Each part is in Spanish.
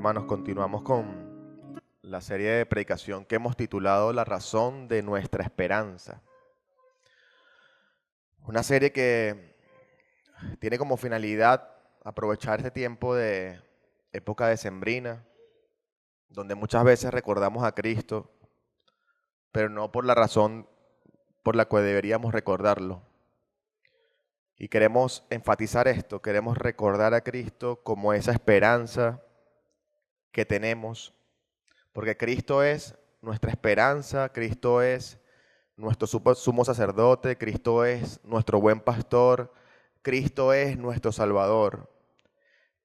hermanos, continuamos con la serie de predicación que hemos titulado La razón de nuestra esperanza. Una serie que tiene como finalidad aprovechar este tiempo de época decembrina, donde muchas veces recordamos a Cristo, pero no por la razón por la cual deberíamos recordarlo. Y queremos enfatizar esto, queremos recordar a Cristo como esa esperanza que tenemos, porque Cristo es nuestra esperanza, Cristo es nuestro sumo sacerdote, Cristo es nuestro buen pastor, Cristo es nuestro Salvador,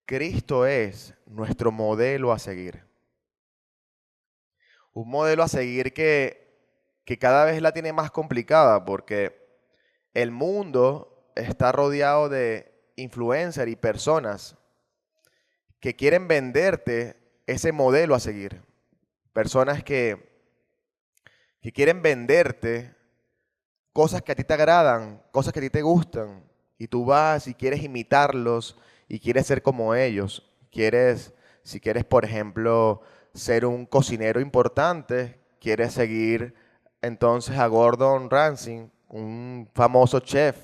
Cristo es nuestro modelo a seguir. Un modelo a seguir que cada vez la tiene más complicada porque el mundo está rodeado de influencers y personas que quieren venderte ese modelo a seguir. Personas que quieren venderte cosas que a ti te agradan, cosas que a ti te gustan, y tú vas y quieres imitarlos y quieres ser como ellos. Si quieres, por ejemplo, ser un cocinero importante, quieres seguir entonces a Gordon Ramsay, un famoso chef,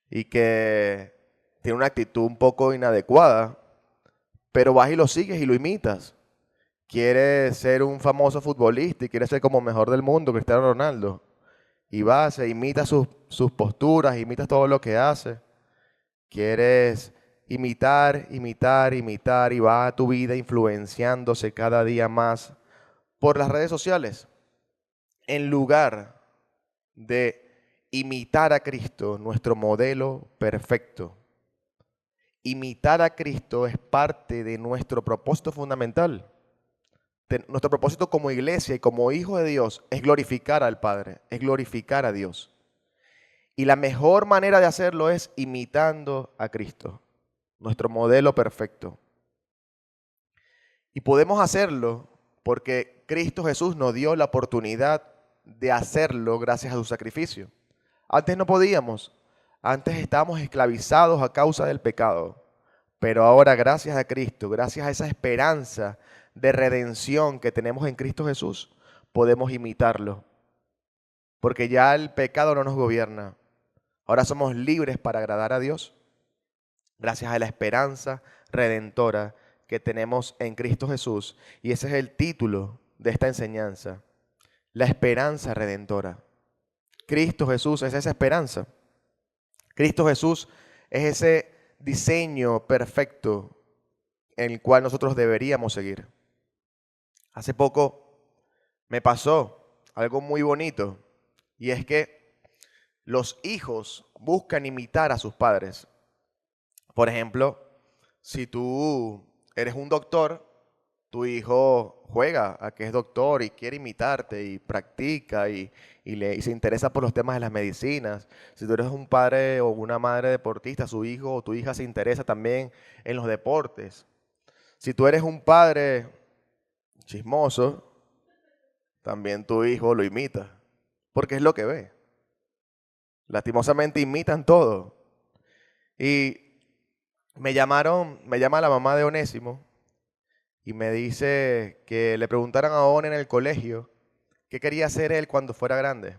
y que tiene una actitud un poco inadecuada, pero vas y lo sigues y lo imitas. Quieres ser un famoso futbolista y quieres ser como mejor del mundo, Cristiano Ronaldo. Y vas e imitas sus posturas, imitas todo lo que hace. Quieres imitar, imitar, imitar y va tu vida influenciándose cada día más por las redes sociales. En lugar de imitar a Cristo, nuestro modelo perfecto. Imitar a Cristo es parte de nuestro propósito fundamental. Nuestro propósito como iglesia y como hijo de Dios es glorificar al Padre, es glorificar a Dios. Y la mejor manera de hacerlo es imitando a Cristo, nuestro modelo perfecto. Y podemos hacerlo porque Cristo Jesús nos dio la oportunidad de hacerlo gracias a su sacrificio. Antes no podíamos, antes estábamos esclavizados a causa del pecado. Pero ahora, gracias a Cristo, gracias a esa esperanza de redención que tenemos en Cristo Jesús, podemos imitarlo. Porque ya el pecado no nos gobierna. Ahora somos libres para agradar a Dios. Gracias a la esperanza redentora que tenemos en Cristo Jesús. Y ese es el título de esta enseñanza. La esperanza redentora. Cristo Jesús es esa esperanza. Cristo Jesús es ese diseño perfecto en el cual nosotros deberíamos seguir. Hace poco me pasó algo muy bonito y es que los hijos buscan imitar a sus padres. Por ejemplo, si tú eres un doctor, tu hijo juega a que es doctor y quiere imitarte y practica y se interesa por los temas de las medicinas. Si tú eres un padre o una madre deportista, su hijo o tu hija se interesa también en los deportes. Si tú eres un padre chismoso, también tu hijo lo imita, porque es lo que ve. Lastimosamente imitan todo. Y me llama la mamá de Onésimo y me dice que le preguntaran a One en el colegio qué quería hacer él cuando fuera grande.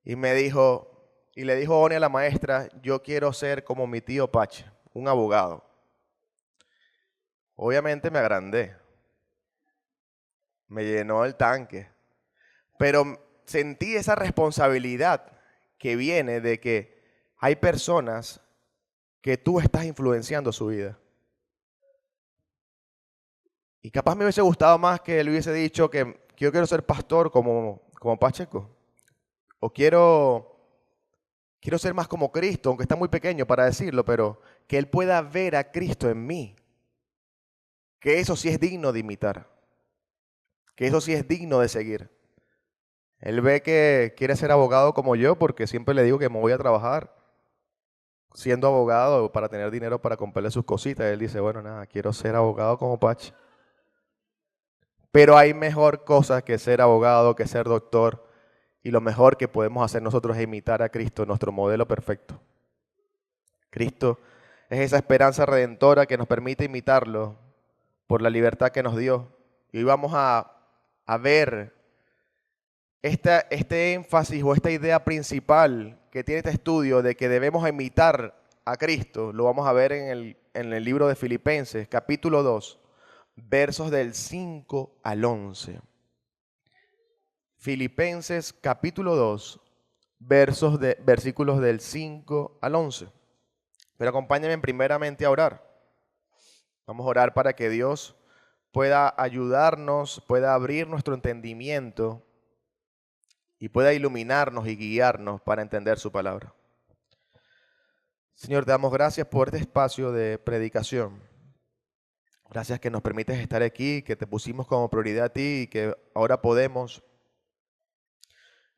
Y le dijo One a la maestra, yo quiero ser como mi tío Pache, un abogado. Obviamente me agrandé, me llenó el tanque, pero sentí esa responsabilidad que viene de que hay personas que tú estás influenciando su vida. Y capaz me hubiese gustado más que él hubiese dicho que yo quiero ser pastor como Pacheco. O quiero ser más como Cristo, aunque está muy pequeño para decirlo, pero que él pueda ver a Cristo en mí. Que eso sí es digno de imitar. Que eso sí es digno de seguir. Él ve que quiere ser abogado como yo porque siempre le digo que me voy a trabajar siendo abogado para tener dinero para comprarle sus cositas. Él dice, bueno, nada, quiero ser abogado como Pache. Pero hay mejor cosa que ser abogado, que ser doctor. Y lo mejor que podemos hacer nosotros es imitar a Cristo, nuestro modelo perfecto. Cristo es esa esperanza redentora que nos permite imitarlo por la libertad que nos dio. Y hoy vamos a ver este énfasis o esta idea principal que tiene este estudio de que debemos imitar a Cristo. Lo vamos a ver en el libro de Filipenses, capítulo 2, versos del 5 al 11. Filipenses, capítulo 2, versículos del 5 al 11. Pero acompáñenme primeramente a orar. Vamos a orar para que Dios pueda ayudarnos, pueda abrir nuestro entendimiento y pueda iluminarnos y guiarnos para entender su palabra. Señor, te damos gracias por este espacio de predicación. Gracias que nos permites estar aquí, que te pusimos como prioridad a ti y que ahora podemos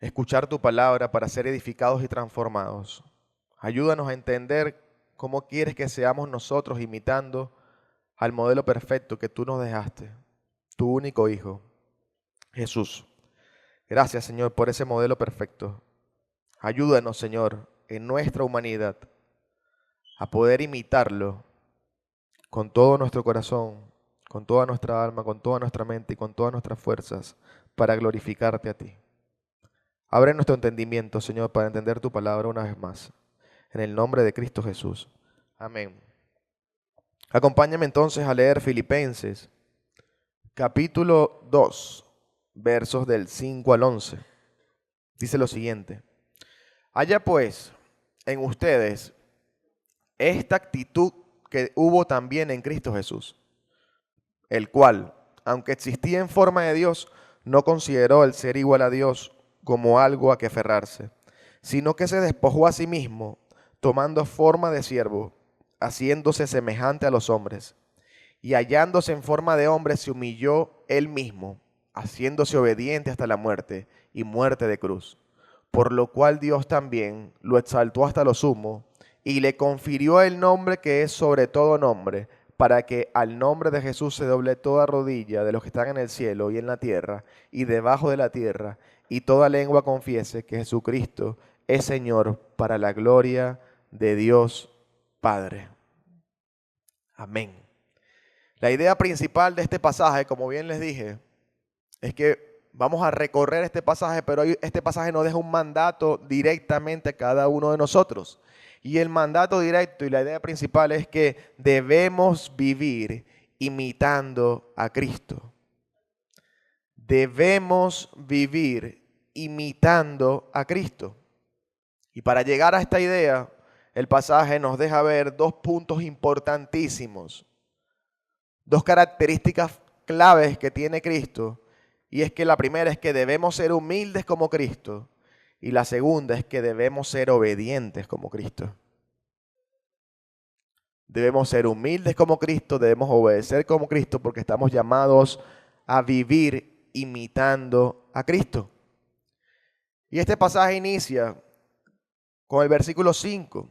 escuchar tu palabra para ser edificados y transformados. Ayúdanos a entender cómo quieres que seamos nosotros imitando al modelo perfecto que tú nos dejaste, tu único Hijo, Jesús. Gracias, Señor, por ese modelo perfecto. Ayúdanos, Señor, en nuestra humanidad a poder imitarlo con todo nuestro corazón, con toda nuestra alma, con toda nuestra mente y con todas nuestras fuerzas para glorificarte a ti. Abre nuestro entendimiento, Señor, para entender tu palabra una vez más. En el nombre de Cristo Jesús. Amén. Acompáñame entonces a leer Filipenses, capítulo 2, versos del 5 al 11. Dice lo siguiente: haya pues en ustedes esta actitud que hubo también en Cristo Jesús, el cual, aunque existía en forma de Dios, no consideró el ser igual a Dios como algo a que aferrarse, sino que se despojó a sí mismo, tomando forma de siervo, haciéndose semejante a los hombres, y hallándose en forma de hombre se humilló él mismo, haciéndose obediente hasta la muerte y muerte de cruz. Por lo cual Dios también lo exaltó hasta lo sumo y le confirió el nombre que es sobre todo nombre, para que al nombre de Jesús se doble toda rodilla de los que están en el cielo y en la tierra y debajo de la tierra, y toda lengua confiese que Jesucristo es Señor, para la gloria de Dios Padre. Amén. La idea principal de este pasaje, como bien les dije, es que vamos a recorrer este pasaje, pero este pasaje nos deja un mandato directamente a cada uno de nosotros. Y el mandato directo y la idea principal es que debemos vivir imitando a Cristo. Debemos vivir imitando a Cristo. Y para llegar a esta idea, el pasaje nos deja ver dos puntos importantísimos, dos características claves que tiene Cristo. Y es que la primera es que debemos ser humildes como Cristo. Y la segunda es que debemos ser obedientes como Cristo. Debemos ser humildes como Cristo, debemos obedecer como Cristo, porque estamos llamados a vivir imitando a Cristo. Y este pasaje inicia con el versículo 5.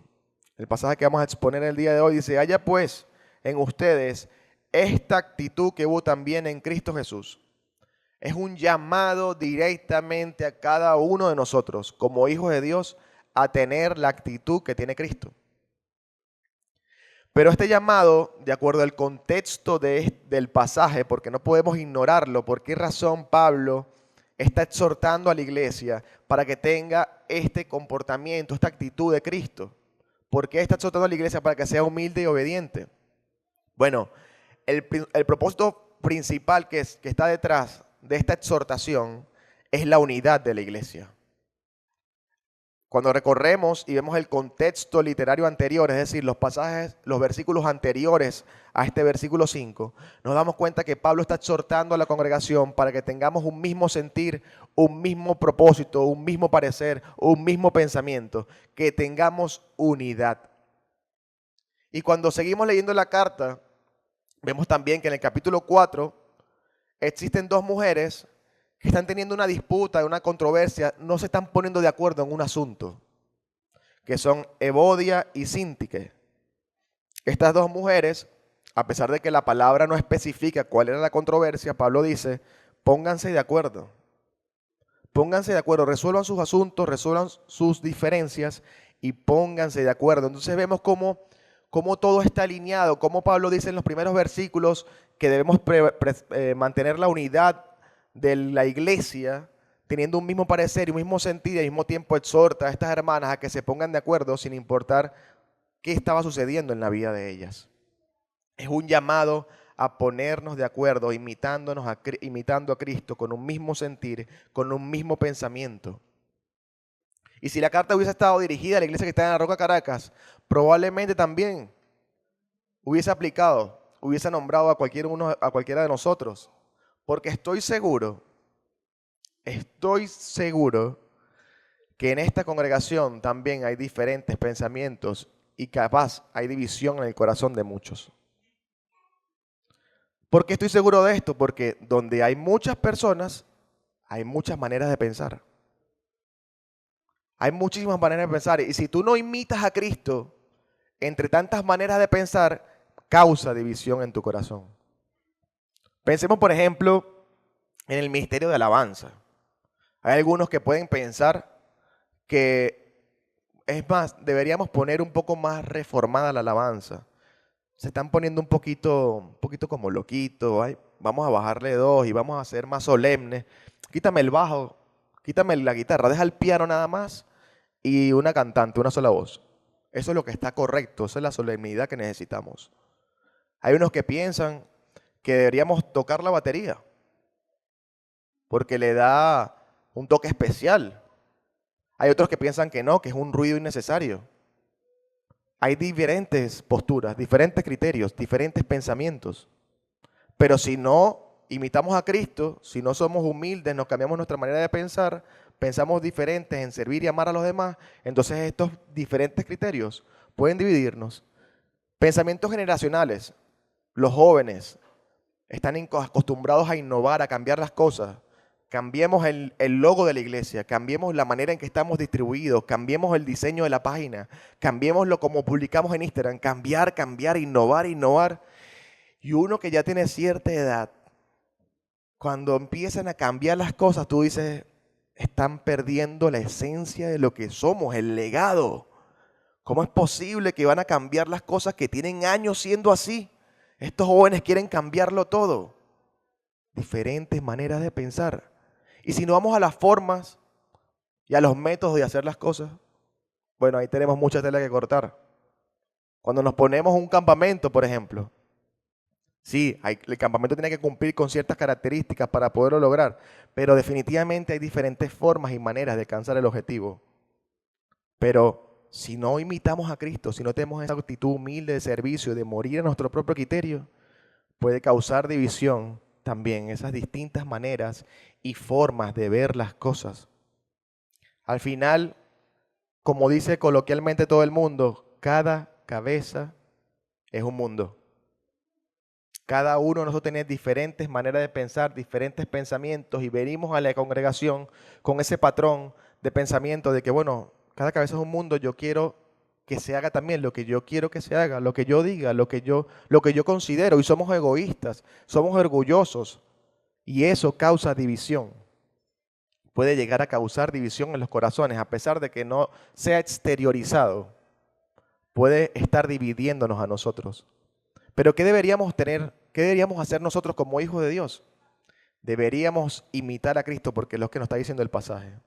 El pasaje que vamos a exponer el día de hoy dice: haya pues en ustedes esta actitud que hubo también en Cristo Jesús. Es un llamado directamente a cada uno de nosotros, como hijos de Dios, a tener la actitud que tiene Cristo. Pero este llamado, de acuerdo al contexto del pasaje, porque no podemos ignorarlo, ¿por qué razón Pablo está exhortando a la iglesia para que tenga este comportamiento, esta actitud de Cristo? ¿Por qué está exhortando a la iglesia para que sea humilde y obediente? Bueno, el propósito principal que está detrás de esta exhortación es la unidad de la iglesia. Cuando recorremos y vemos el contexto literario anterior, es decir, los pasajes, los versículos anteriores a este versículo 5, nos damos cuenta que Pablo está exhortando a la congregación para que tengamos un mismo sentir, un mismo propósito, un mismo parecer, un mismo pensamiento, que tengamos unidad. Y cuando seguimos leyendo la carta, vemos también que en el capítulo 4 existen dos mujeres que están teniendo una disputa, una controversia, no se están poniendo de acuerdo en un asunto, que son Evodia y Síntique. Estas dos mujeres, a pesar de que la palabra no especifica cuál era la controversia, Pablo dice: pónganse de acuerdo. Pónganse de acuerdo, resuelvan sus asuntos, resuelvan sus diferencias y pónganse de acuerdo. Entonces vemos cómo cómo todo está alineado, cómo Pablo dice en los primeros versículos que debemos mantener la unidad de la iglesia, teniendo un mismo parecer y un mismo sentir, y al mismo tiempo exhorta a estas hermanas a que se pongan de acuerdo sin importar qué estaba sucediendo en la vida de ellas. Es un llamado a ponernos de acuerdo, imitando a Cristo con un mismo sentir, con un mismo pensamiento. Y si la carta hubiese estado dirigida a la iglesia que está en la Roca, Caracas, probablemente también hubiese aplicado, hubiese nombrado a cualquiera de nosotros. Porque estoy seguro que en esta congregación también hay diferentes pensamientos y capaz hay división en el corazón de muchos. ¿Por qué estoy seguro de esto? Porque donde hay muchas personas, hay muchas maneras de pensar. Hay muchísimas maneras de pensar. Y si tú no imitas a Cristo, entre tantas maneras de pensar, causa división en tu corazón. Pensemos, por ejemplo, en el ministerio de alabanza. Hay algunos que pueden pensar que, es más, deberíamos poner un poco más reformada la alabanza. Se están poniendo un poquito como loquito. Ay, vamos a bajarle 2 y vamos a ser más solemnes. Quítame el bajo, quítame la guitarra, deja el piano nada más y una cantante, una sola voz. Eso es lo que está correcto, esa es la solemnidad que necesitamos. Hay unos que piensan que deberíamos tocar la batería porque le da un toque especial. Hay otros que piensan que no, que es un ruido innecesario. Hay diferentes posturas, diferentes criterios, diferentes pensamientos. Pero si no imitamos a Cristo, si no somos humildes, nos cambiamos nuestra manera de pensar, pensamos diferentes en servir y amar a los demás, entonces estos diferentes criterios pueden dividirnos. Pensamientos generacionales. Los jóvenes están acostumbrados a innovar, a cambiar las cosas. Cambiemos el logo de la iglesia, cambiemos la manera en que estamos distribuidos, cambiemos el diseño de la página, cambiémoslo como publicamos en Instagram, cambiar, innovar. Y uno que ya tiene cierta edad, cuando empiezan a cambiar las cosas, tú dices, están perdiendo la esencia de lo que somos, el legado. ¿Cómo es posible que van a cambiar las cosas que tienen años siendo así? Estos jóvenes quieren cambiarlo todo. Diferentes maneras de pensar. Y si no vamos a las formas y a los métodos de hacer las cosas, bueno, ahí tenemos mucha tela que cortar. Cuando nos ponemos un campamento, por ejemplo, sí, el campamento tiene que cumplir con ciertas características para poderlo lograr, pero definitivamente hay diferentes formas y maneras de alcanzar el objetivo. Pero si no imitamos a Cristo, si no tenemos esa actitud humilde de servicio, de morir a nuestro propio criterio, puede causar división también, esas distintas maneras y formas de ver las cosas. Al final, como dice coloquialmente todo el mundo, cada cabeza es un mundo. Cada uno de nosotros tiene diferentes maneras de pensar, diferentes pensamientos y venimos a la congregación con ese patrón de pensamiento de que, bueno, cada cabeza es un mundo, yo quiero que se haga también lo que yo quiero que se haga, lo que yo diga, lo que yo considero. Y somos egoístas, somos orgullosos y eso causa división. Puede llegar a causar división en los corazones, a pesar de que no sea exteriorizado. Puede estar dividiéndonos a nosotros. Pero ¿qué deberíamos tener? ¿Qué deberíamos hacer nosotros como hijos de Dios? Deberíamos imitar a Cristo porque es lo que nos está diciendo el pasaje.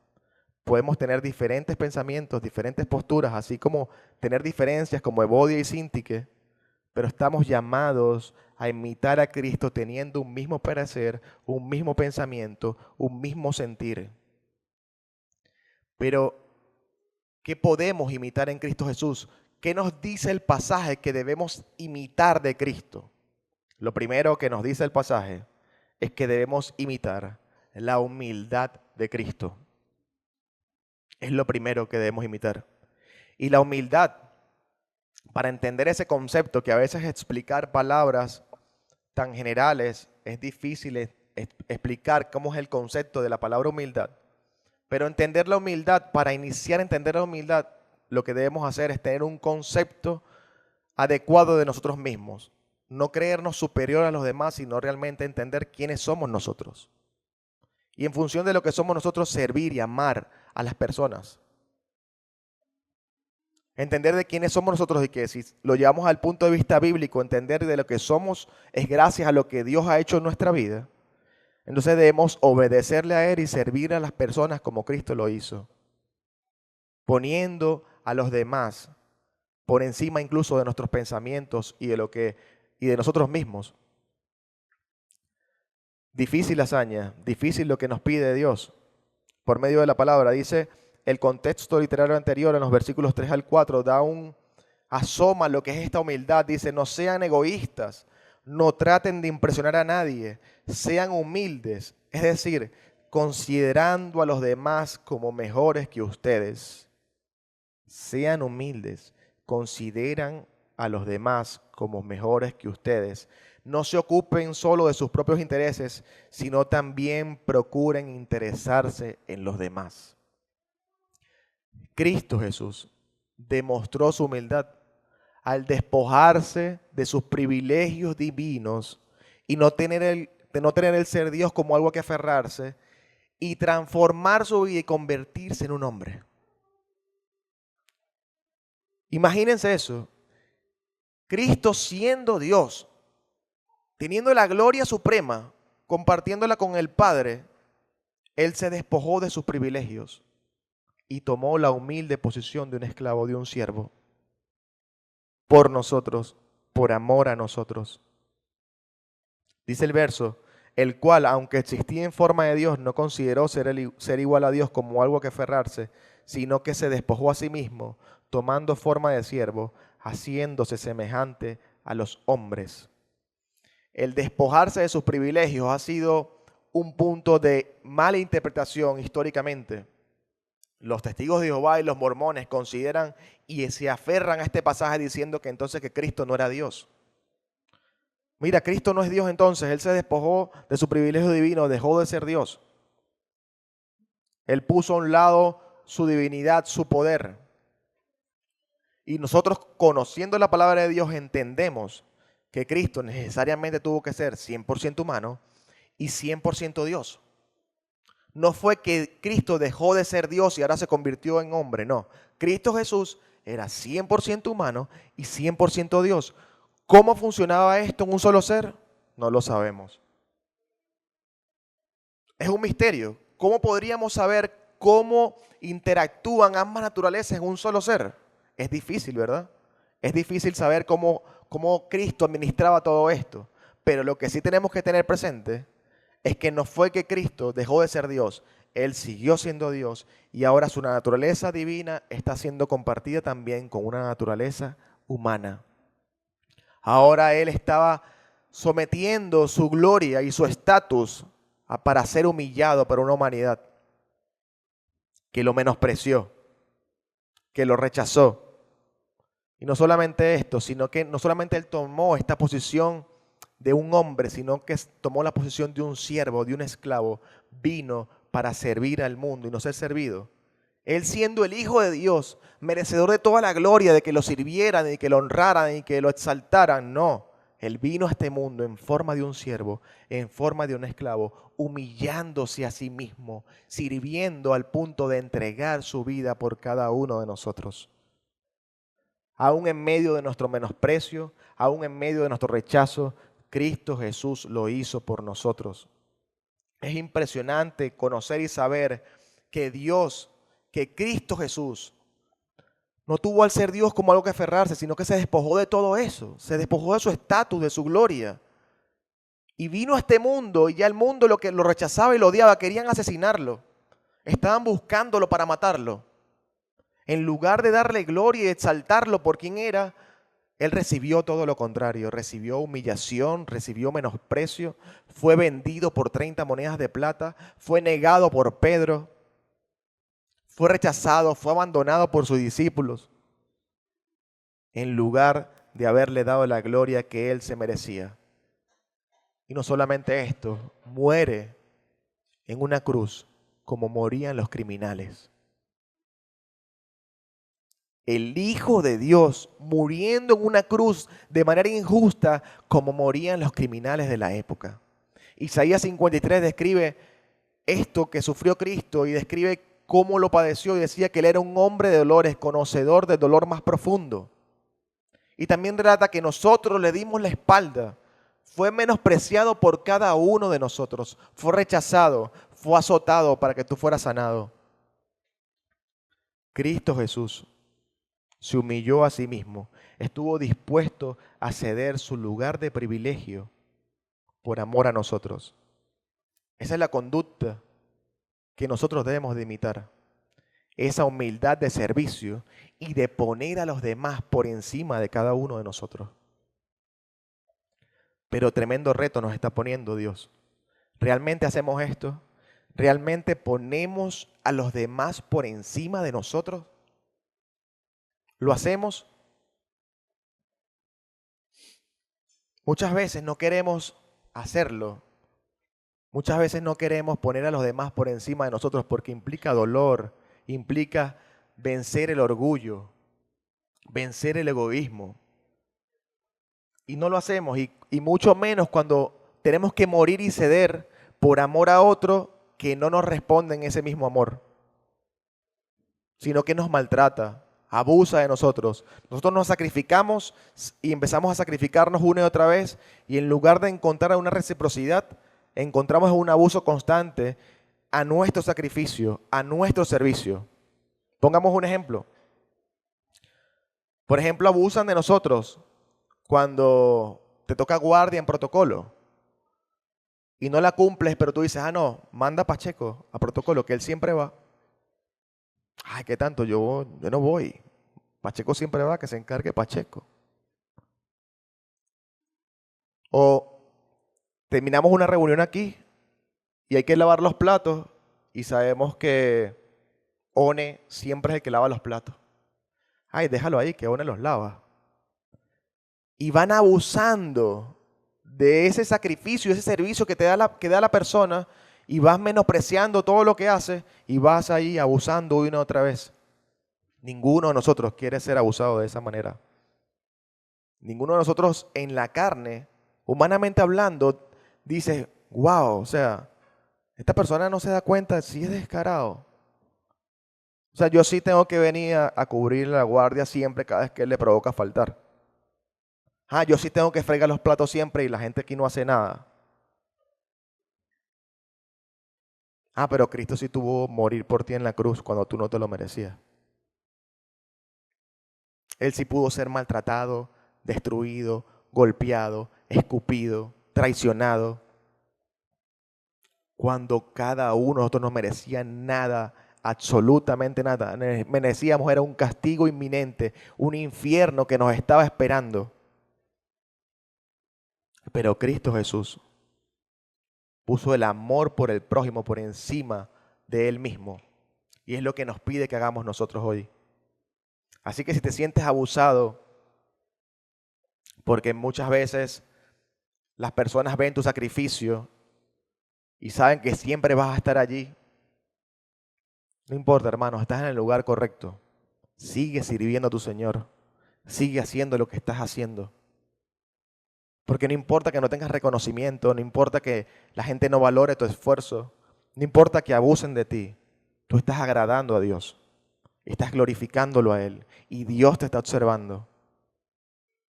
Podemos tener diferentes pensamientos, diferentes posturas, así como tener diferencias como Evodia y Síntique, pero estamos llamados a imitar a Cristo teniendo un mismo parecer, un mismo pensamiento, un mismo sentir. Pero, ¿qué podemos imitar en Cristo Jesús? ¿Qué nos dice el pasaje que debemos imitar de Cristo? Lo primero que nos dice el pasaje es que debemos imitar la humildad de Cristo. Es lo primero que debemos imitar. Y la humildad, para entender ese concepto, que a veces explicar palabras tan generales es difícil explicar cómo es el concepto de la palabra humildad. Pero entender la humildad, para iniciar a entender la humildad, lo que debemos hacer es tener un concepto adecuado de nosotros mismos. No creernos superior a los demás, sino realmente entender quiénes somos nosotros. Y en función de lo que somos nosotros, servir y amar a las personas. Entender de quiénes somos nosotros y que si lo llevamos al punto de vista bíblico, entender de lo que somos es gracias a lo que Dios ha hecho en nuestra vida. Entonces debemos obedecerle a Él y servir a las personas como Cristo lo hizo, poniendo a los demás por encima incluso de nuestros pensamientos y de nosotros mismos. Difícil hazaña, difícil lo que nos pide Dios por medio de la palabra. Dice el contexto literario anterior en los versículos 3 al 4, asoma lo que es esta humildad. Dice, no sean egoístas, no traten de impresionar a nadie, sean humildes, es decir, considerando a los demás como mejores que ustedes. Sean humildes, consideran a los demás como mejores que ustedes. No se ocupen solo de sus propios intereses, sino también procuren interesarse en los demás. Cristo Jesús demostró su humildad al despojarse de sus privilegios divinos y de no tener el ser Dios como algo a que aferrarse y transformar su vida y convertirse en un hombre. Imagínense eso. Cristo siendo Dios, teniendo la gloria suprema, compartiéndola con el Padre, Él se despojó de sus privilegios y tomó la humilde posición de un esclavo, de un siervo, por nosotros, por amor a nosotros. Dice el verso, el cual, aunque existía en forma de Dios, no consideró ser igual a Dios como algo que aferrarse, sino que se despojó a sí mismo, tomando forma de siervo, haciéndose semejante a los hombres. El despojarse de sus privilegios ha sido un punto de mala interpretación históricamente. Los testigos de Jehová y los mormones consideran y se aferran a este pasaje diciendo que entonces que Cristo no era Dios. Mira, Cristo no es Dios entonces, Él se despojó de su privilegio divino, dejó de ser Dios. Él puso a un lado su divinidad, su poder. Y nosotros, conociendo la palabra de Dios, entendemos que Cristo necesariamente tuvo que ser 100% humano y 100% Dios. No fue que Cristo dejó de ser Dios y ahora se convirtió en hombre, no. Cristo Jesús era 100% humano y 100% Dios. ¿Cómo funcionaba esto en un solo ser? No lo sabemos. Es un misterio. ¿Cómo podríamos saber cómo interactúan ambas naturalezas en un solo ser? Es difícil, ¿verdad? Es difícil saber cómo Cristo administraba todo esto. Pero lo que sí tenemos que tener presente es que no fue que Cristo dejó de ser Dios. Él siguió siendo Dios y ahora su naturaleza divina está siendo compartida también con una naturaleza humana. Ahora Él estaba sometiendo su gloria y su estatus para ser humillado por una humanidad que lo menospreció, que lo rechazó. Y no solamente esto, sino que no solamente Él tomó esta posición de un hombre, sino que tomó la posición de un siervo, de un esclavo, vino para servir al mundo y no ser servido. Él siendo el Hijo de Dios, merecedor de toda la gloria, de que lo sirvieran y que lo honraran y que lo exaltaran, no. Él vino a este mundo en forma de un siervo, en forma de un esclavo, humillándose a sí mismo, sirviendo al punto de entregar su vida por cada uno de nosotros. Aún en medio de nuestro menosprecio, aún en medio de nuestro rechazo, Cristo Jesús lo hizo por nosotros. Es impresionante conocer y saber que que Cristo Jesús no tuvo al ser Dios como algo que aferrarse, sino que se despojó de todo eso, se despojó de su estatus, de su gloria. Y vino a este mundo y ya el mundo lo rechazaba y lo odiaba, querían asesinarlo. Estaban buscándolo para matarlo. En lugar de darle gloria y exaltarlo por quien era, Él recibió todo lo contrario, recibió humillación, recibió menosprecio, fue vendido por 30 monedas de plata, fue negado por Pedro, fue rechazado, fue abandonado por sus discípulos, en lugar de haberle dado la gloria que Él se merecía. Y no solamente esto, muere en una cruz como morían los criminales. El Hijo de Dios muriendo en una cruz de manera injusta como morían los criminales de la época. Isaías 53 describe esto que sufrió Cristo y describe cómo lo padeció y decía que él era un hombre de dolores, conocedor del dolor más profundo. Y también relata que nosotros le dimos la espalda. Fue menospreciado por cada uno de nosotros. Fue rechazado, fue azotado para que tú fueras sanado. Cristo Jesús se humilló a sí mismo. Estuvo dispuesto a ceder su lugar de privilegio por amor a nosotros. Esa es la conducta que nosotros debemos de imitar. Esa humildad de servicio y de poner a los demás por encima de cada uno de nosotros. Pero tremendo reto nos está poniendo Dios. ¿Realmente hacemos esto? ¿Realmente ponemos a los demás por encima de nosotros? ¿Lo hacemos? Muchas veces no queremos hacerlo. Muchas veces no queremos poner a los demás por encima de nosotros porque implica dolor, implica vencer el orgullo, vencer el egoísmo. Y no lo hacemos, y mucho menos cuando tenemos que morir y ceder por amor a otro que no nos responde en ese mismo amor, sino que nos maltrata, abusa de nosotros. Nosotros nos sacrificamos y empezamos a sacrificarnos una y otra vez, y en lugar de encontrar una reciprocidad, encontramos un abuso constante a nuestro sacrificio, a nuestro servicio. Pongamos un ejemplo. Por ejemplo, abusan de nosotros cuando te toca guardia en protocolo y no la cumples, pero tú dices, no, manda a Pacheco a protocolo, que él siempre va. Ay, ¿qué tanto? Yo no voy. Pacheco siempre va, que se encargue Pacheco. O terminamos una reunión aquí y hay que lavar los platos y sabemos que One siempre es el que lava los platos. Ay, déjalo ahí, que One los lava. Y van abusando de ese sacrificio, ese servicio que da la persona, y vas menospreciando todo lo que hace y vas ahí abusando una y otra vez. Ninguno de nosotros quiere ser abusado de esa manera. Ninguno de nosotros en la carne, humanamente hablando, dice, wow, o sea, esta persona no se da cuenta si es descarado. O sea, yo sí tengo que venir a cubrir la guardia siempre cada vez que él le provoca faltar. Yo sí tengo que fregar los platos siempre y la gente aquí no hace nada. Pero Cristo sí tuvo que morir por ti en la cruz cuando tú no te lo merecías. Él sí pudo ser maltratado, destruido, golpeado, escupido, traicionado. Cuando cada uno de nosotros no merecía nada, absolutamente nada. Merecíamos era un castigo inminente, un infierno que nos estaba esperando. Pero Cristo Jesús puso el amor por el prójimo por encima de Él mismo. Y es lo que nos pide que hagamos nosotros hoy. Así que si te sientes abusado, porque muchas veces las personas ven tu sacrificio y saben que siempre vas a estar allí, no importa, hermano, estás en el lugar correcto. Sigue sirviendo a tu Señor. Sigue haciendo lo que estás haciendo. Porque no importa que no tengas reconocimiento, no importa que la gente no valore tu esfuerzo, no importa que abusen de ti, tú estás agradando a Dios, estás glorificándolo a Él y Dios te está observando.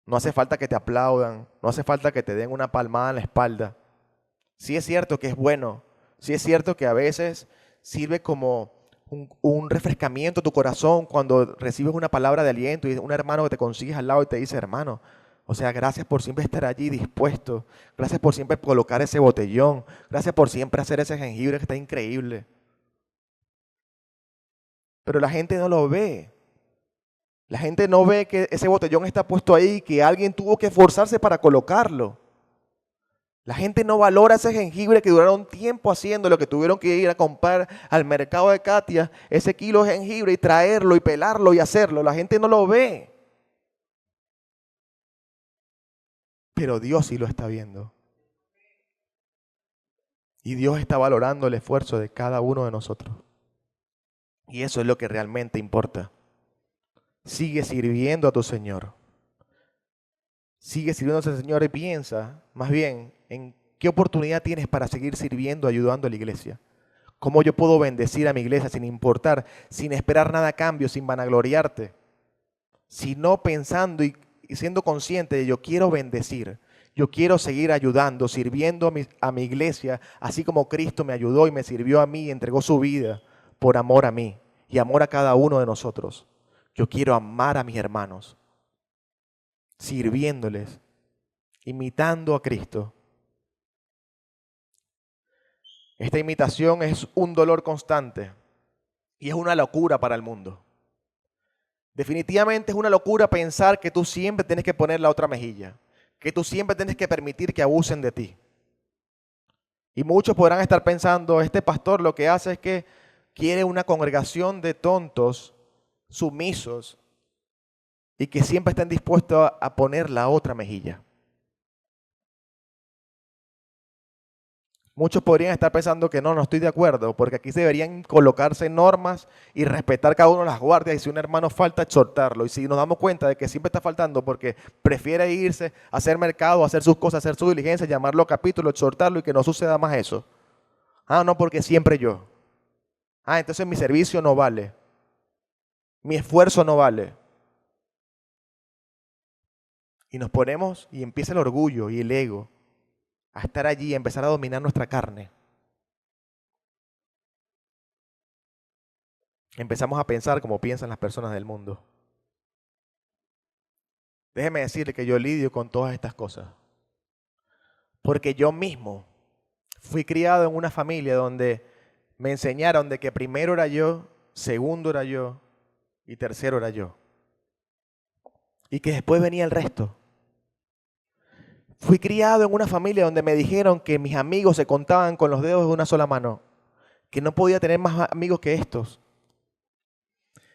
No hace falta que te aplaudan, no hace falta que te den una palmada en la espalda. Sí es cierto que es bueno, sí es cierto que a veces sirve como un refrescamiento a tu corazón cuando recibes una palabra de aliento y un hermano que te consigues al lado y te dice, hermano, o sea, gracias por siempre estar allí dispuesto. Gracias por siempre colocar ese botellón. Gracias por siempre hacer ese jengibre que está increíble. Pero la gente no lo ve. La gente no ve que ese botellón está puesto ahí, que alguien tuvo que esforzarse para colocarlo. La gente no valora ese jengibre que duraron tiempo haciendo, lo que tuvieron que ir a comprar al mercado de Katia, ese kilo de jengibre y traerlo y pelarlo y hacerlo. La gente no lo ve. Pero Dios sí lo está viendo. Y Dios está valorando el esfuerzo de cada uno de nosotros. Y eso es lo que realmente importa. Sigue sirviendo a tu Señor. Sigue sirviendo a tu Señor y piensa más bien en qué oportunidad tienes para seguir sirviendo, ayudando a la iglesia. ¿Cómo yo puedo bendecir a mi iglesia sin importar, sin esperar nada a cambio, sin vanagloriarte? Sino pensando y siendo consciente de yo quiero bendecir. Yo quiero seguir ayudando, sirviendo a mi iglesia, así como Cristo me ayudó y me sirvió a mí y entregó su vida por amor a mí y amor a cada uno de nosotros. Yo quiero amar a mis hermanos, sirviéndoles, imitando a Cristo. Esta imitación es un dolor constante y es una locura para el mundo. Definitivamente es una locura pensar que tú siempre tienes que poner la otra mejilla, que tú siempre tienes que permitir que abusen de ti. Y muchos podrán estar pensando, este pastor lo que hace es que quiere una congregación de tontos, sumisos, y que siempre estén dispuestos a poner la otra mejilla. Muchos podrían estar pensando que no estoy de acuerdo, porque aquí se deberían colocarse normas y respetar cada uno las guardias, y si un hermano falta, exhortarlo. Y si nos damos cuenta de que siempre está faltando porque prefiere irse a hacer mercado, a hacer sus cosas, a hacer su diligencia, llamarlo a capítulo, exhortarlo y que no suceda más eso. No, porque siempre yo. Entonces mi servicio no vale. Mi esfuerzo no vale. Y nos ponemos y empieza el orgullo y el ego a estar allí, a empezar a dominar nuestra carne. Empezamos a pensar como piensan las personas del mundo. Déjeme decirle que yo lidio con todas estas cosas. Porque yo mismo fui criado en una familia donde me enseñaron de que primero era yo, segundo era yo y tercero era yo. Y que después venía el resto. Fui criado en una familia donde me dijeron que mis amigos se contaban con los dedos de una sola mano, que no podía tener más amigos que estos.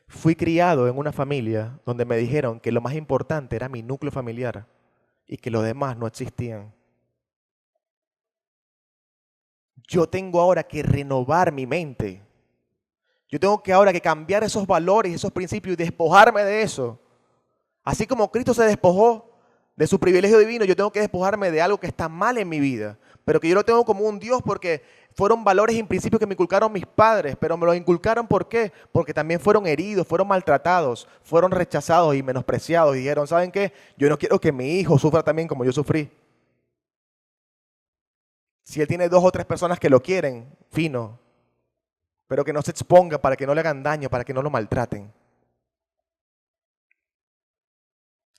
Fui criado en una familia donde me dijeron que lo más importante era mi núcleo familiar y que los demás no existían. Yo tengo ahora que renovar mi mente. Yo tengo que ahora que cambiar esos valores, esos principios y despojarme de eso. Así como Cristo se despojó de su privilegio divino, yo tengo que despojarme de algo que está mal en mi vida, pero que yo lo tengo como un Dios porque fueron valores y principios que me inculcaron mis padres, pero me los inculcaron ¿por qué? Porque también fueron heridos, fueron maltratados, fueron rechazados y menospreciados. Y dijeron, ¿saben qué? Yo no quiero que mi hijo sufra también como yo sufrí. Si él tiene 2 o 3 personas que lo quieren, fino, pero que no se exponga para que no le hagan daño, para que no lo maltraten.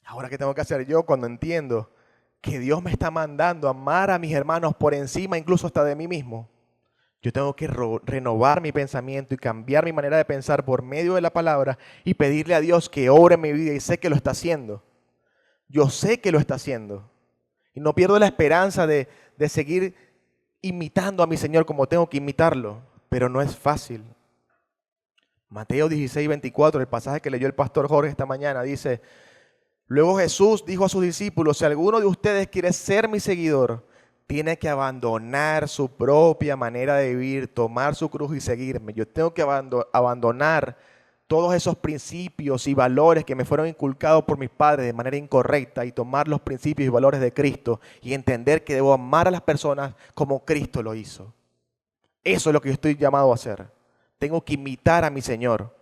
Ahora, ¿qué tengo que hacer yo cuando entiendo que Dios me está mandando a amar a mis hermanos por encima incluso hasta de mí mismo? Yo tengo que renovar mi pensamiento y cambiar mi manera de pensar por medio de la palabra y pedirle a Dios que obre en mi vida, y sé que lo está haciendo. Yo sé que lo está haciendo. Y no pierdo la esperanza de seguir imitando a mi Señor como tengo que imitarlo, pero no es fácil. Mateo 16:24, el pasaje que leyó el pastor Jorge esta mañana, dice: luego Jesús dijo a sus discípulos, si alguno de ustedes quiere ser mi seguidor, tiene que abandonar su propia manera de vivir, tomar su cruz y seguirme. Yo tengo que abandonar todos esos principios y valores que me fueron inculcados por mis padres de manera incorrecta y tomar los principios y valores de Cristo y entender que debo amar a las personas como Cristo lo hizo. Eso es lo que yo estoy llamado a hacer. Tengo que imitar a mi Señor,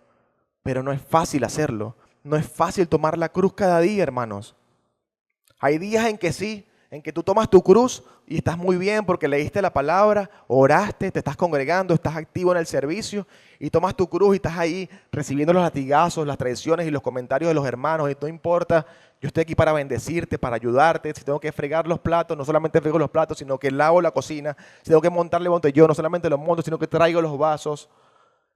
pero no es fácil hacerlo. No es fácil tomar la cruz cada día, hermanos. Hay días en que sí, en que tú tomas tu cruz y estás muy bien porque leíste la palabra, oraste, te estás congregando, estás activo en el servicio y tomas tu cruz y estás ahí recibiendo los latigazos, las traiciones y los comentarios de los hermanos. Y no importa, yo estoy aquí para bendecirte, para ayudarte. Si tengo que fregar los platos, no solamente frego los platos, sino que lavo la cocina. Si tengo que montarle yo, no solamente los monto, sino que traigo los vasos.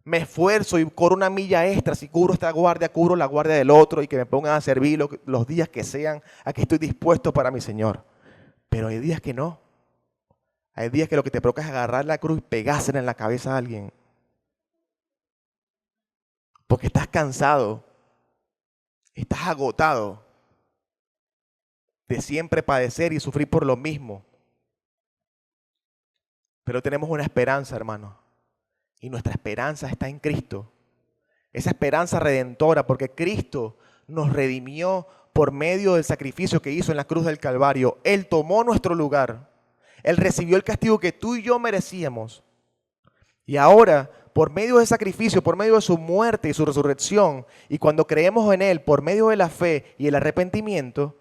Me esfuerzo y corro una milla extra. Si cubro esta guardia, cubro la guardia del otro y que me pongan a servir los días que sean. Aquí estoy dispuesto para mi Señor. Pero hay días que no. Hay días que lo que te provoca es agarrar la cruz y pegársela en la cabeza a alguien. Porque estás cansado. Estás agotado de siempre padecer y sufrir por lo mismo. Pero tenemos una esperanza, hermano. Y nuestra esperanza está en Cristo. Esa esperanza redentora, porque Cristo nos redimió por medio del sacrificio que hizo en la cruz del Calvario. Él tomó nuestro lugar. Él recibió el castigo que tú y yo merecíamos. Y ahora, por medio del sacrificio, por medio de su muerte y su resurrección, y cuando creemos en Él, por medio de la fe y el arrepentimiento,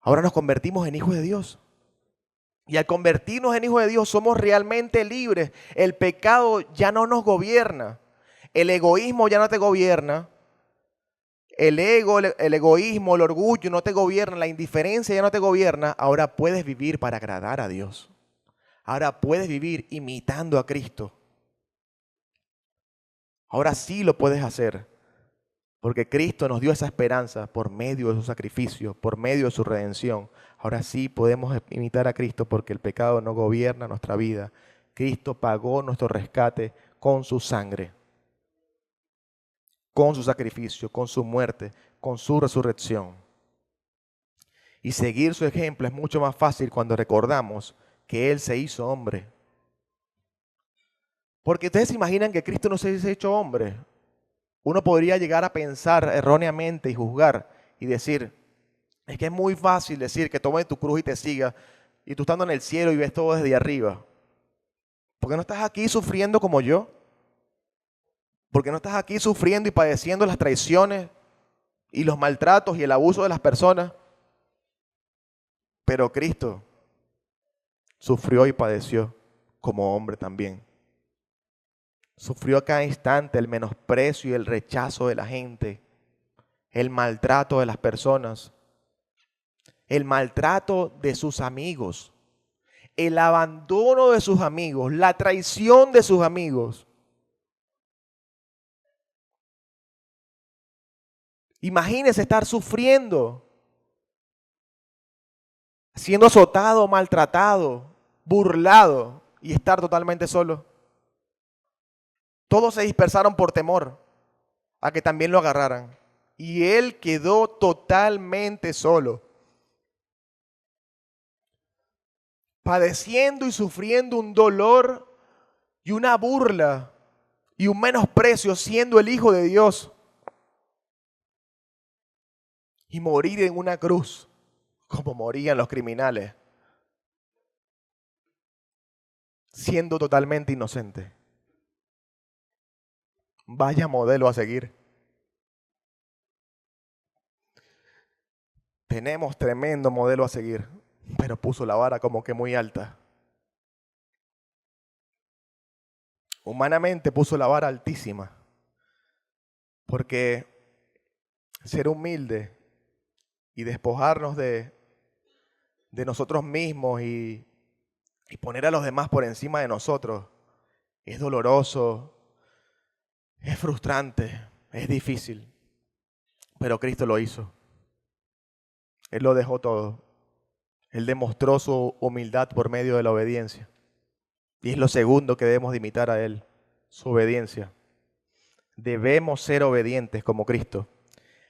ahora nos convertimos en hijos de Dios. Y al convertirnos en hijos de Dios somos realmente libres. El pecado ya no nos gobierna. El egoísmo ya no te gobierna. El ego, el egoísmo, el orgullo no te gobierna. La indiferencia ya no te gobierna. Ahora puedes vivir para agradar a Dios. Ahora puedes vivir imitando a Cristo. Ahora sí lo puedes hacer. Porque Cristo nos dio esa esperanza por medio de su sacrificio, por medio de su redención. Ahora sí podemos imitar a Cristo porque el pecado no gobierna nuestra vida. Cristo pagó nuestro rescate con su sangre, con su sacrificio, con su muerte, con su resurrección. Y seguir su ejemplo es mucho más fácil cuando recordamos que Él se hizo hombre. Porque ustedes se imaginan que Cristo no se hubiese hecho hombre. Uno podría llegar a pensar erróneamente y juzgar y decir, es que es muy fácil decir que tome tu cruz y te siga, y tú estando en el cielo y ves todo desde arriba. ¿Por qué no estás aquí sufriendo como yo? ¿Por qué no estás aquí sufriendo y padeciendo las traiciones y los maltratos y el abuso de las personas? Pero Cristo sufrió y padeció como hombre también. Sufrió a cada instante el menosprecio y el rechazo de la gente, el maltrato de las personas, el maltrato de sus amigos, el abandono de sus amigos, la traición de sus amigos. Imagínese estar sufriendo, siendo azotado, maltratado, burlado y estar totalmente solo. Todos se dispersaron por temor a que también lo agarraran. Y él quedó totalmente solo, padeciendo y sufriendo un dolor y una burla y un menosprecio siendo el Hijo de Dios. Y morir en una cruz, como morían los criminales, siendo totalmente inocente. Vaya modelo a seguir. Tenemos tremendo modelo a seguir, pero puso la vara como que muy alta. Humanamente puso la vara altísima, porque ser humilde y despojarnos de nosotros mismos y poner a los demás por encima de nosotros es doloroso, es frustrante, es difícil, pero Cristo lo hizo. Él lo dejó todo. Él demostró su humildad por medio de la obediencia. Y es lo segundo que debemos de imitar a Él, su obediencia. Debemos ser obedientes como Cristo.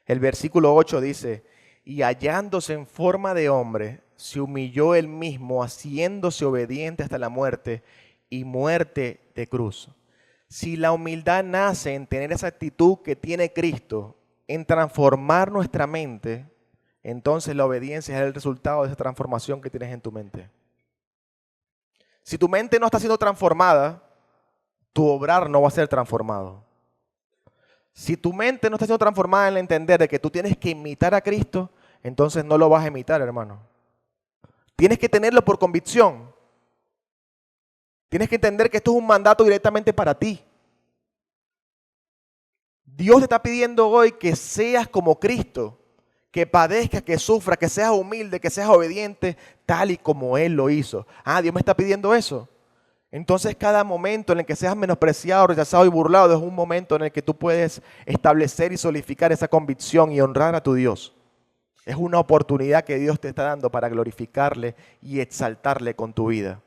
El versículo 8 dice, y hallándose en forma de hombre, se humilló Él mismo, haciéndose obediente hasta la muerte y muerte de cruz. Si la humildad nace en tener esa actitud que tiene Cristo, en transformar nuestra mente, entonces la obediencia es el resultado de esa transformación que tienes en tu mente. Si tu mente no está siendo transformada, tu obrar no va a ser transformado. Si tu mente no está siendo transformada en el entender de que tú tienes que imitar a Cristo, entonces no lo vas a imitar, hermano. Tienes que tenerlo por convicción. Tienes que entender que esto es un mandato directamente para ti. Dios te está pidiendo hoy que seas como Cristo, que padezcas, que sufras, que seas humilde, que seas obediente, tal y como Él lo hizo. Ah, Dios me está pidiendo eso. Entonces cada momento en el que seas menospreciado, rechazado y burlado es un momento en el que tú puedes establecer y solidificar esa convicción y honrar a tu Dios. Es una oportunidad que Dios te está dando para glorificarle y exaltarle con tu vida.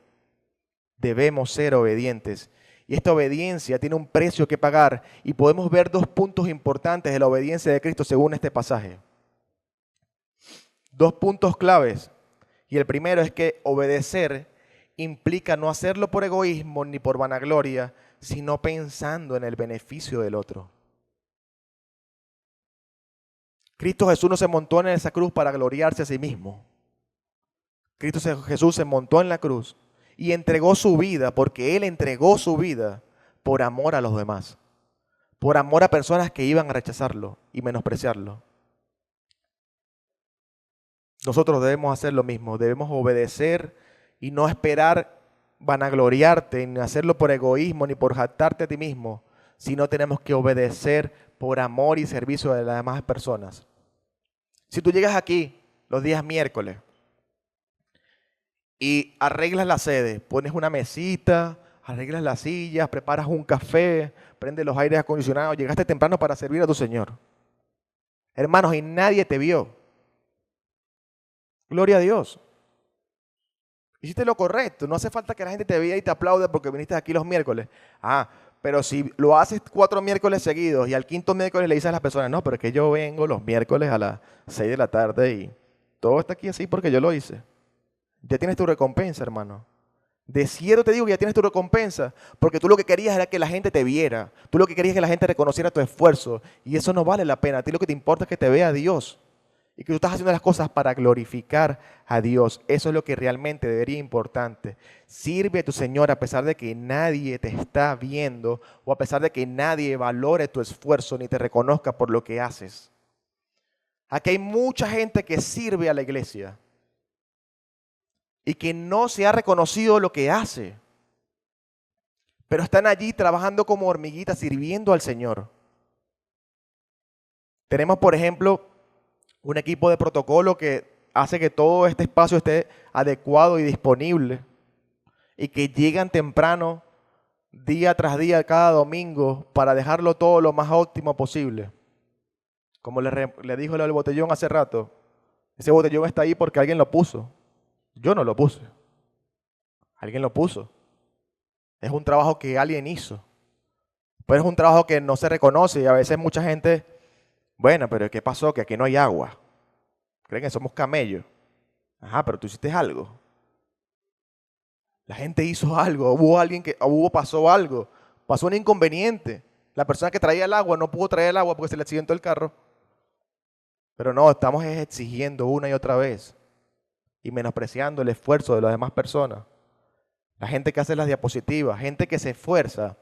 Debemos ser obedientes. Y esta obediencia tiene un precio que pagar y podemos ver dos puntos importantes de la obediencia de Cristo según este pasaje. Dos puntos claves. Y el primero es que obedecer implica no hacerlo por egoísmo ni por vanagloria, sino pensando en el beneficio del otro. Cristo Jesús no se montó en esa cruz para gloriarse a sí mismo. Cristo Jesús se montó en la cruz y entregó su vida, porque Él entregó su vida por amor a los demás, por amor a personas que iban a rechazarlo y menospreciarlo. Nosotros debemos hacer lo mismo, debemos obedecer y no esperar vanagloriarte, ni hacerlo por egoísmo, ni por jactarte a ti mismo, sino tenemos que obedecer por amor y servicio de las demás personas. Si tú llegas aquí los días miércoles y arreglas la sede, pones una mesita, arreglas las sillas, preparas un café, prendes los aires acondicionados, llegaste temprano para servir a tu Señor. Hermanos, y nadie te vio. Gloria a Dios. Hiciste lo correcto. No hace falta que la gente te vea y te aplaude porque viniste aquí los miércoles. Pero si lo haces 4 miércoles seguidos y al 5.º miércoles le dices a las personas, no, pero es que yo vengo los miércoles a las 6 de la tarde y todo está aquí así porque yo lo hice. Ya tienes tu recompensa, hermano. De cierto te digo que ya tienes tu recompensa, porque tú lo que querías era que la gente te viera. Tú lo que querías es que la gente reconociera tu esfuerzo. Y eso no vale la pena. A ti lo que te importa es que te vea Dios. Y que tú estás haciendo las cosas para glorificar a Dios. Eso es lo que realmente debería importante. Sirve a tu Señor a pesar de que nadie te está viendo o a pesar de que nadie valore tu esfuerzo ni te reconozca por lo que haces. Aquí hay mucha gente que sirve a la iglesia y que no se ha reconocido lo que hace, pero están allí trabajando como hormiguitas sirviendo al Señor. Tenemos, por ejemplo, un equipo de protocolo que hace que todo este espacio esté adecuado y disponible y que llegan temprano día tras día cada domingo para dejarlo todo lo más óptimo posible. Como le dijo el botellón hace rato, ese botellón está ahí porque alguien lo puso. Yo no lo puse. Alguien lo puso. Es un trabajo que alguien hizo. Pero es un trabajo que no se reconoce y a veces mucha gente, bueno, pero ¿qué pasó? Que aquí no hay agua. Creen que somos camellos. Ajá, pero tú hiciste algo. La gente hizo algo. Pasó algo. Pasó un inconveniente. La persona que traía el agua no pudo traer el agua porque se le accidentó el carro. Pero no, estamos exigiendo una y otra vez y menospreciando el esfuerzo de las demás personas. La gente que hace las diapositivas, gente que se esfuerza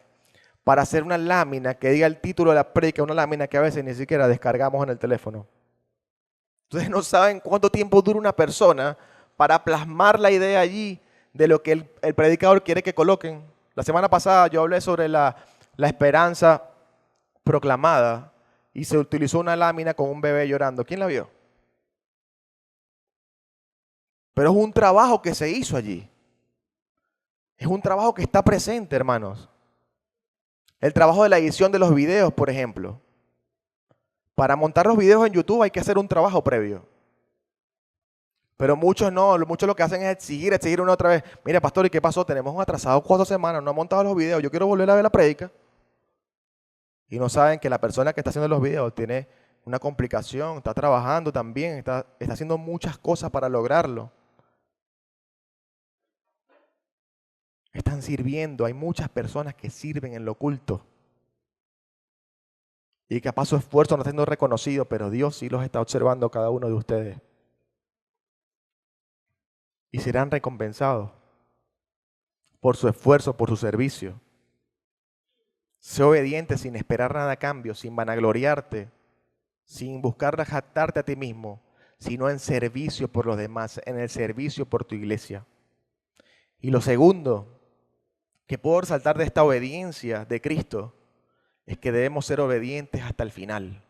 para hacer una lámina que diga el título de la prédica, una lámina que a veces ni siquiera descargamos en el teléfono. Ustedes no saben cuánto tiempo dura una persona para plasmar la idea allí de lo que el predicador quiere que coloquen. La semana pasada yo hablé sobre la esperanza proclamada y se utilizó una lámina con un bebé llorando. ¿Quién la vio? Pero es un trabajo que se hizo allí. Es un trabajo que está presente, hermanos. El trabajo de la edición de los videos, por ejemplo. Para montar los videos en YouTube hay que hacer un trabajo previo. Pero muchos no, muchos lo que hacen es exigir una otra vez. Mira, pastor, ¿y qué pasó? Tenemos un atrasado 4 semanas, no ha montado los videos, yo quiero volver a ver la prédica. Y no saben que la persona que está haciendo los videos tiene una complicación, está trabajando también, está haciendo muchas cosas para lograrlo. Están sirviendo, hay muchas personas que sirven en lo oculto. Y capaz su esfuerzo no está siendo reconocido, pero Dios sí los está observando a cada uno de ustedes. Y serán recompensados por su esfuerzo, por su servicio. Sé obediente sin esperar nada a cambio, sin vanagloriarte, sin buscar jactarte a ti mismo, sino en servicio por los demás, en el servicio por tu iglesia. Y lo segundo que puedo resaltar de esta obediencia de Cristo es que debemos ser obedientes hasta el final.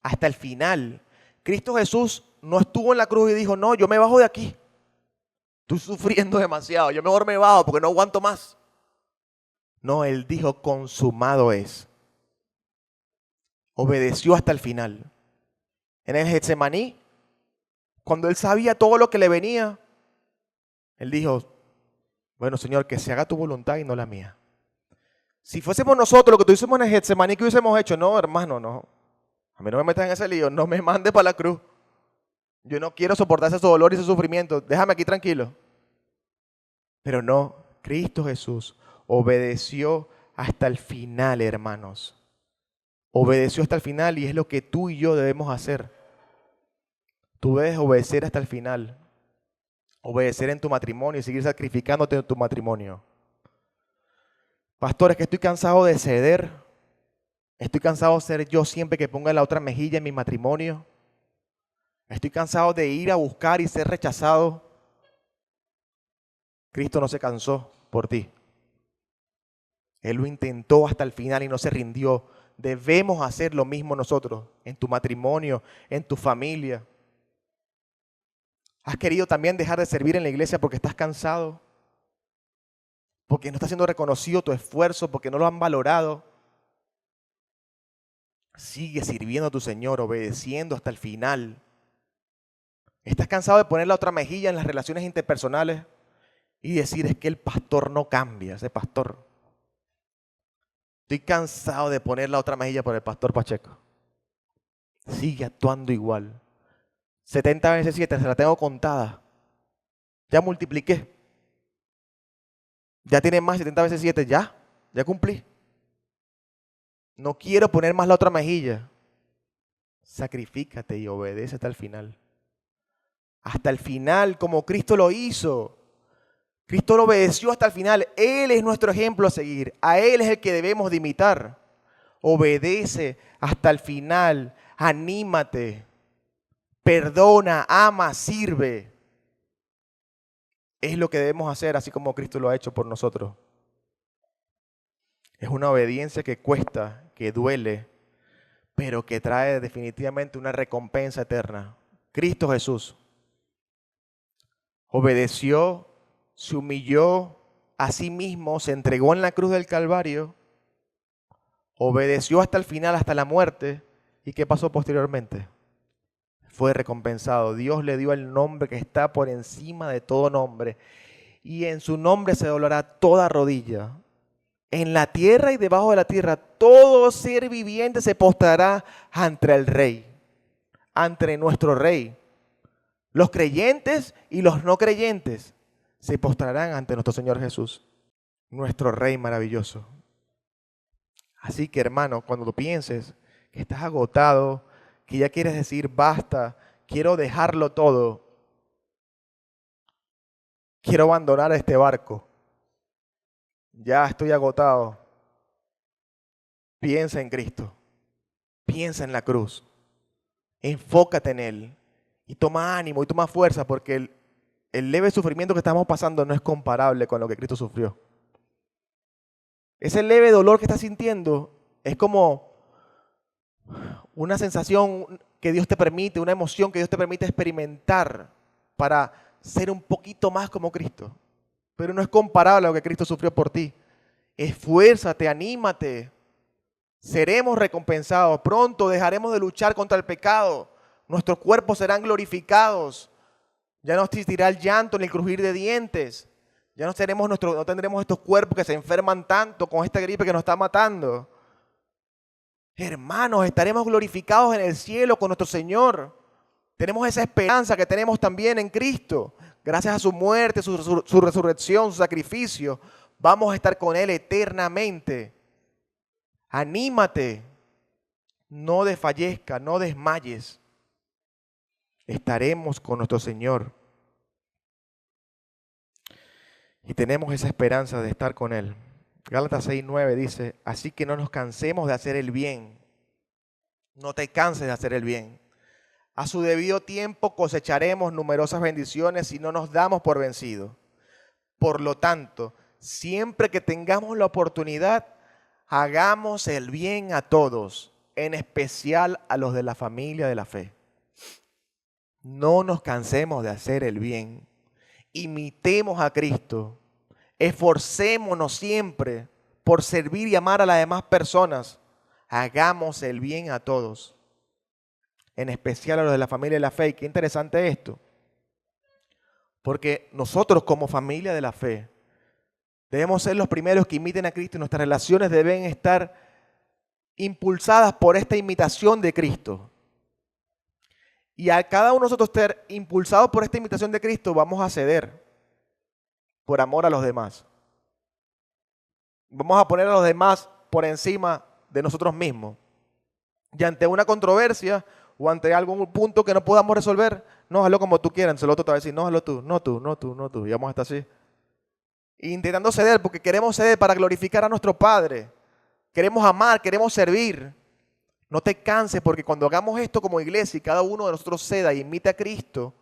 Hasta el final. Cristo Jesús no estuvo en la cruz y dijo, no, yo me bajo de aquí. Estoy sufriendo demasiado, yo mejor me bajo porque no aguanto más. No, Él dijo, consumado es. Obedeció hasta el final. En el Getsemaní, cuando Él sabía todo lo que le venía, Él dijo, bueno, Señor, que se haga tu voluntad y no la mía. Si fuésemos nosotros lo que tú hicimos en el Getsemaní, ¿qué hubiésemos hecho? No, hermano, no. A mí no me metas en ese lío, no me mandes para la cruz. Yo no quiero soportar ese dolor y ese sufrimiento. Déjame aquí tranquilo. Pero no, Cristo Jesús obedeció hasta el final, hermanos. Obedeció hasta el final y es lo que tú y yo debemos hacer. Tú debes obedecer hasta el final. Obedecer en tu matrimonio y seguir sacrificándote en tu matrimonio. Pastor, es que estoy cansado de ceder. Estoy cansado de ser yo siempre que ponga la otra mejilla en mi matrimonio. Estoy cansado de ir a buscar y ser rechazado. Cristo no se cansó por ti. Él lo intentó hasta el final y no se rindió. Debemos hacer lo mismo nosotros en tu matrimonio, en tu familia. ¿Has querido también dejar de servir en la iglesia porque estás cansado? Porque no está siendo reconocido tu esfuerzo, porque no lo han valorado. Sigue sirviendo a tu Señor, obedeciendo hasta el final. ¿Estás cansado de poner la otra mejilla en las relaciones interpersonales y decir es que el pastor no cambia, ese pastor? Estoy cansado de poner la otra mejilla por el pastor Pacheco. Sigue actuando igual. 70 veces 7, se la tengo contada. Ya multipliqué. Ya tiene más 70 veces 7, ya cumplí. No quiero poner más la otra mejilla. Sacrifícate y obedece hasta el final. Hasta el final, como Cristo lo hizo. Cristo lo obedeció hasta el final. Él es nuestro ejemplo a seguir. A Él es el que debemos de imitar. Obedece hasta el final. Anímate. Perdona, ama, sirve. Es lo que debemos hacer, así como Cristo lo ha hecho por nosotros. Es una obediencia que cuesta, que duele, pero que trae definitivamente una recompensa eterna. Cristo Jesús obedeció, se humilló a sí mismo, se entregó en la cruz del Calvario, obedeció hasta el final, hasta la muerte. ¿Y qué pasó posteriormente? Fue recompensado. Dios le dio el nombre que está por encima de todo nombre. Y en su nombre se doblará toda rodilla. En la tierra y debajo de la tierra, todo ser viviente se postrará ante el Rey, ante nuestro Rey. Los creyentes y los no creyentes se postrarán ante nuestro Señor Jesús, nuestro Rey maravilloso. Así que, hermano, cuando tú pienses que estás agotado, que ya quieres decir basta, quiero dejarlo todo, quiero abandonar este barco, ya estoy agotado, piensa en Cristo, piensa en la cruz, enfócate en Él y toma ánimo y toma fuerza, porque el leve sufrimiento que estamos pasando no es comparable con lo que Cristo sufrió. Ese leve dolor que estás sintiendo es como una sensación que Dios te permite, una emoción que Dios te permite experimentar para ser un poquito más como Cristo. Pero no es comparable a lo que Cristo sufrió por ti. Esfuérzate, anímate. Seremos recompensados. Pronto dejaremos de luchar contra el pecado. Nuestros cuerpos serán glorificados. Ya no existirá el llanto ni el crujir de dientes. Ya no tendremos estos cuerpos que se enferman tanto con esta gripe que nos está matando. Hermanos, estaremos glorificados en el cielo con nuestro Señor. Tenemos esa esperanza que tenemos también en Cristo. Gracias a su muerte, su resurrección, su sacrificio, vamos a estar con Él eternamente. Anímate, no desfallezca, no desmayes. Estaremos con nuestro Señor. Y tenemos esa esperanza de estar con Él. Gálatas 6:9 dice, así que no nos cansemos de hacer el bien. No te canses de hacer el bien. A su debido tiempo cosecharemos numerosas bendiciones si no nos damos por vencidos. Por lo tanto, siempre que tengamos la oportunidad, hagamos el bien a todos, en especial a los de la familia de la fe. No nos cansemos de hacer el bien. Imitemos a Cristo. Esforcémonos siempre por servir y amar a las demás personas. Hagamos el bien a todos, en especial a los de la familia de la fe. Y qué interesante esto, porque nosotros como familia de la fe debemos ser los primeros que imiten a Cristo y nuestras relaciones deben estar impulsadas por esta imitación de Cristo. Y a cada uno de nosotros estar impulsados por esta imitación de Cristo, vamos a ceder por amor a los demás. Vamos a poner a los demás por encima de nosotros mismos. Y ante una controversia o ante algún punto que no podamos resolver, no, hazlo como tú quieras. Entonces el otro te va a decir, no, hazlo tú, no tú, no tú, no tú. Y vamos a estar así. Intentando ceder porque queremos ceder para glorificar a nuestro Padre. Queremos amar, queremos servir. No te canses porque cuando hagamos esto como iglesia y cada uno de nosotros ceda y imite a Cristo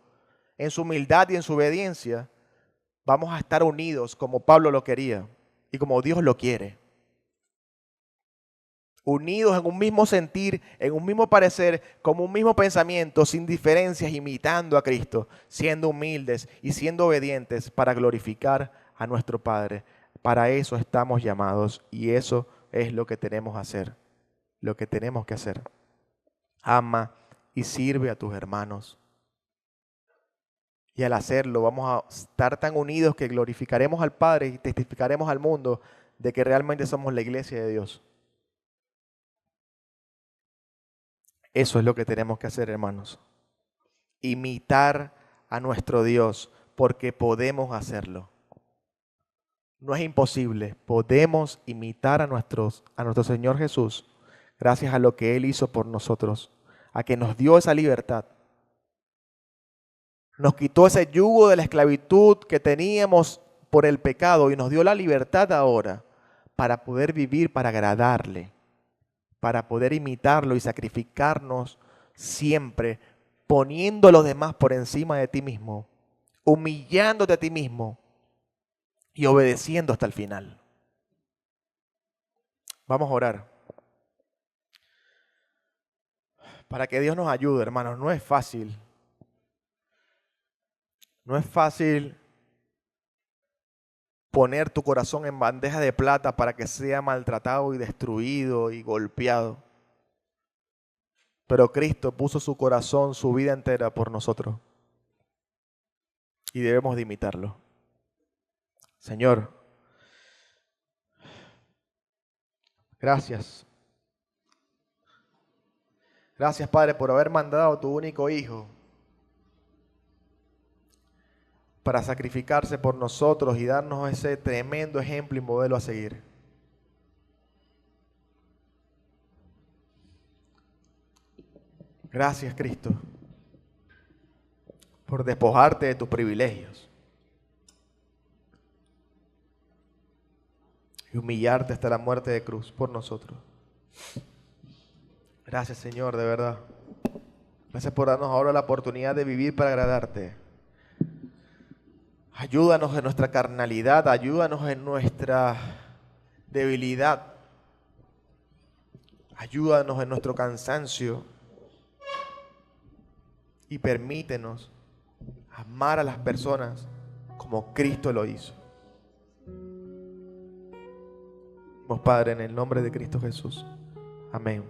en su humildad y en su obediencia, vamos a estar unidos como Pablo lo quería y como Dios lo quiere. Unidos en un mismo sentir, en un mismo parecer, como un mismo pensamiento, sin diferencias, imitando a Cristo, siendo humildes y siendo obedientes para glorificar a nuestro Padre. Para eso estamos llamados y eso es lo que tenemos que hacer. Lo que tenemos que hacer. Ama y sirve a tus hermanos. Y al hacerlo vamos a estar tan unidos que glorificaremos al Padre y testificaremos al mundo de que realmente somos la iglesia de Dios. Eso es lo que tenemos que hacer, hermanos. Imitar a nuestro Dios, porque podemos hacerlo. No es imposible. Podemos imitar a nuestro Señor Jesús gracias a lo que Él hizo por nosotros, a que nos dio esa libertad. Nos quitó ese yugo de la esclavitud que teníamos por el pecado y nos dio la libertad ahora para poder vivir, para agradarle, para poder imitarlo y sacrificarnos siempre, poniendo a los demás por encima de ti mismo, humillándote a ti mismo y obedeciendo hasta el final. Vamos a orar. Para que Dios nos ayude, hermanos, no es fácil. No es fácil poner tu corazón en bandeja de plata para que sea maltratado y destruido y golpeado. Pero Cristo puso su corazón, su vida entera por nosotros. Y debemos de imitarlo. Señor, gracias. Gracias, Padre, por haber mandado a tu único Hijo para sacrificarse por nosotros y darnos ese tremendo ejemplo y modelo a seguir. Gracias, Cristo, por despojarte de tus privilegios y humillarte hasta la muerte de cruz por nosotros. Gracias, Señor, de verdad. Gracias por darnos ahora la oportunidad de vivir para agradarte. Ayúdanos en nuestra carnalidad, ayúdanos en nuestra debilidad, ayúdanos en nuestro cansancio y permítenos amar a las personas como Cristo lo hizo. Padre, en el nombre de Cristo Jesús. Amén.